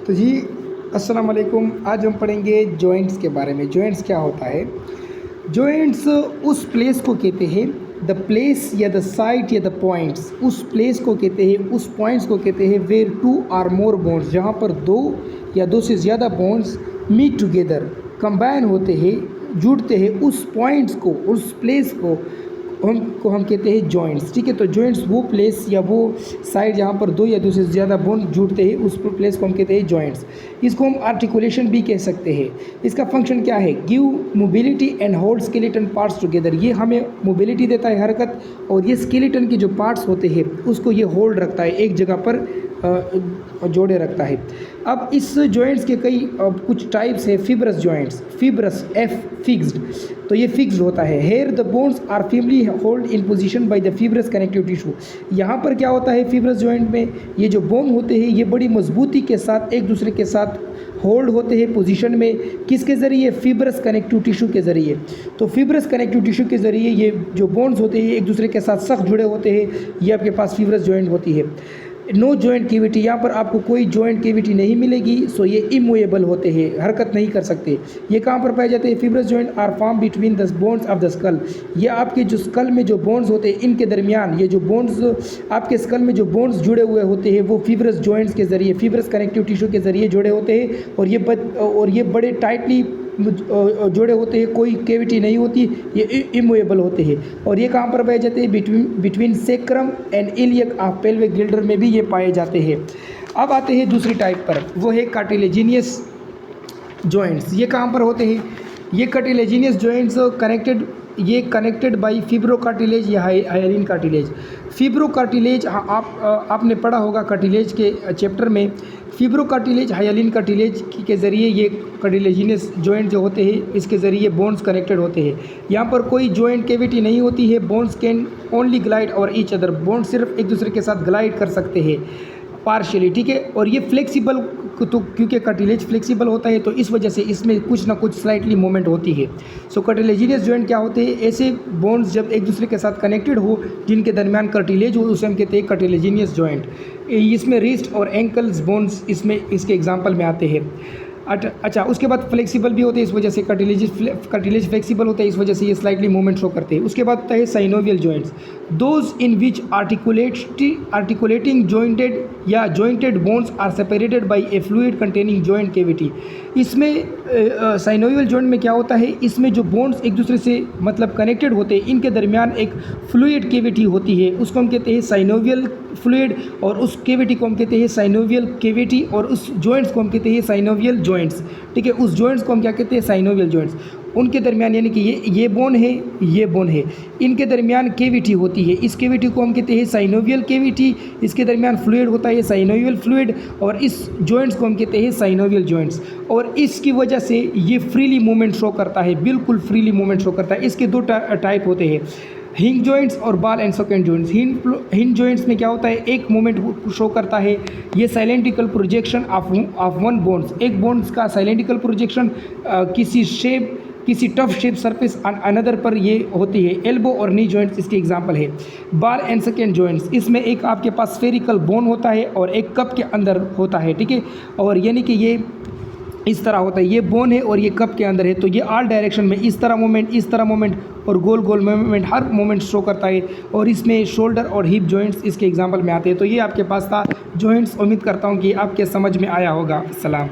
तो जी अस्सलाम वालेकुम। आज हम पढ़ेंगे जॉइंट्स के बारे में। जॉइंट्स क्या होता है? जॉइंट्स उस प्लेस को कहते हैं, द प्लेस या द साइट या द पॉइंट्स, उस प्लेस को कहते हैं, उस पॉइंट्स को कहते हैं where two or more bones, जहाँ पर दो या दो से ज़्यादा बोन्स मीट टुगेदर, कंबाइन होते हैं, जुड़ते हैं। उस पॉइंट्स को, उस प्लेस को हम कहते हैं जॉइंट्स। ठीक है, तो जॉइंट्स वो प्लेस या वो साइड जहाँ पर दो या दो से ज़्यादा बोन जुड़ते हैं, उस प्लेस को हम कहते हैं जॉइंट्स। इसको हम आर्टिकुलेशन भी कह सकते हैं। इसका फंक्शन क्या है? Give mobility and hold skeleton parts together. ये हमें मोबिलिटी देता है, हरकत, और ये स्केलेटन के जो पार्ट्स होते हैं उसको ये होल्ड रखता है, एक जगह पर जोड़े रखता है। अब इस जॉइंट्स के कई कुछ टाइप्स है। Fibrous joints, fibrous F fixed, तो ये फिक्स्ड होता है। Here the bones are firmly hold in position by the fibrous connective tissue. यहाँ पर क्या होता है? फिब्रस जॉइंट में ये जो बोन होते हैं ये बड़ी मजबूती के साथ एक दूसरे के साथ होल्ड होते हैं पोजीशन में। किसके ज़रिए? फिब्रस कनेक्टिव टिश्यू के ज़रिए। तो फिब्रस कनेक्टिव टिश्यू के ज़रिए ये जो बोन्स होते हैं एक दूसरे के साथ सख्त जुड़े होते हैं, ये आपके पास फिब्रस जॉइंट होती है। नो जॉइंट केविटी, यहाँ पर आपको कोई जॉइंट केविटी नहीं मिलेगी, सो ये इमूवेबल होते हैं, हरकत नहीं कर सकते। ये कहाँ पर पाए जाते हैं? Fibrous joint are form between the bones of the skull. ये आपके जो स्कल में जो बोन्स होते हैं इनके दरमियान, ये जो बोन्स आपके स्कल में जो बोन्स जुड़े हुए होते हैं वो फिब्रस जॉइंट्स के ज़रिए, फिब्रस कनेक्टिव टिश्यू के ज़रिए जुड़े होते हैं, और ये बड़े टाइटली जोड़े होते हैं, कोई केविटी नहीं होती, ये इमूवेबल होते हैं। और ये कहाँ पर पाए जाते हैं? Between sacrum and iliac of pelvic Gilder में भी ये पाए जाते हैं। अब आते हैं दूसरी टाइप पर, वो है कार्टिलेजिनियस जॉइंट्स। ये कहाँ पर होते हैं? ये cartilaginous joints connected by fibro cartilage या हाइलिन कार्टिलेज। फिब्रो कार्टिलेज आपने पढ़ा होगा कार्टिलेज के चैप्टर में। फिब्रो कार्टिलेज हाइलिन कार्टिलेज के ज़रिए ये कार्टिलेजिनियस जॉइंट जो होते हैं इसके ज़रिए बोन्स कनेक्टेड होते हैं। यहाँ पर कोई जॉइंट केविटी नहीं होती है। बोन्स कैन ओनली ग्लाइड और ईच अदर, बोन्स सिर्फ एक दूसरे के साथ ग्लाइड कर सकते हैं पार्शियली। ठीक है, और ये फ्लेक्सिबल, तो क्योंकि कार्टिलेज फ्लेक्सिबल होता है तो इस वजह से इसमें कुछ ना कुछ स्लाइटली मूवमेंट होती है। सो कार्टिलेजिनियस जॉइंट क्या होते हैं? ऐसे बोन्स जब एक दूसरे के साथ कनेक्टेड हो जिनके दरमियान कार्टिलेज हो, उसे हम कहते हैं कार्टिलेजिनियस जॉइंट। इसमें रिस्ट और एंकल्स बोन्स इसमें इसके एग्जाम्पल में आते हैं। अच्छा, उसके बाद फ्लेक्सिबल भी होते हैं, इस वजह से कार्टिलेज फ्लेक्सिबल होता है, इस वजह से ये स्लाइटली मूवमेंट शो करते हैं। उसके बाद होता है synovial joints, those in which articulating jointed या jointed bones are separated by a fluid containing joint cavity. इसमें साइनोवियल जॉइंट में क्या होता है? इसमें जो बोन्स एक दूसरे से मतलब कनेक्टेड होते हैं इनके दरमियान एक फ्लूइड केविटी होती है, उसको हम कहते हैं साइनोवियल फ्लूइड, और उस केविटी को हम कहते हैं साइनोवियल केविटी, और उस जॉइंट्स को हम कहते हैं साइनोवियल जॉइंट्स। ठीक है, उस जॉइंट्स को हम क्या कहते हैं? Synovial joints. उनके दरमियान, यानी कि ये बोन है, ये बोन है, इनके दरमियान केविटी होती है, इस केविटी को हम कहते हैं साइनोवियल केविटी। इसके दरमियान फ्लूइड होता है साइनोवियल फ्लूइड, और इस जॉइंट्स को हम कहते हैं साइनोवियल जॉइंट्स। और इसकी वजह से ये फ्रीली मूवमेंट शो करता है, बिल्कुल फ्रीली मूवमेंट शो करता है। इसके दो टाइप होते हैं, हिंज जॉइंट्स और ball and socket joints. Hinge joints में क्या होता है? एक मोमेंट शो करता है, ये साइलेंटिकल प्रोजेक्शन ऑफ वन बोन्स, एक बोन्स का साइलेंटिकल प्रोजेक्शन किसी टफ शेप सरफेस अनदर पर ये होती है। एल्बो और नी जॉइंट्स इसके एग्जांपल है। बॉल एंड सॉकेट जॉइंट्स, इसमें एक आपके पास स्फेरिकल बोन होता है और एक कप के अंदर होता है। ठीक है, और यानी कि ये इस तरह होता है, ये बोन है और ये कप के अंदर है, तो ये ऑल डायरेक्शन में इस तरह मूवमेंट और गोल गोल मूवमेंट, हर मूवमेंट शो करता है। और इसमें शोल्डर और हिप जॉइंट्स इसके एग्जांपल में आते हैं। तो ये आपके पास था जॉइंट्स। उम्मीद करता हूँ कि आपके समझ में आया होगा। सलाम।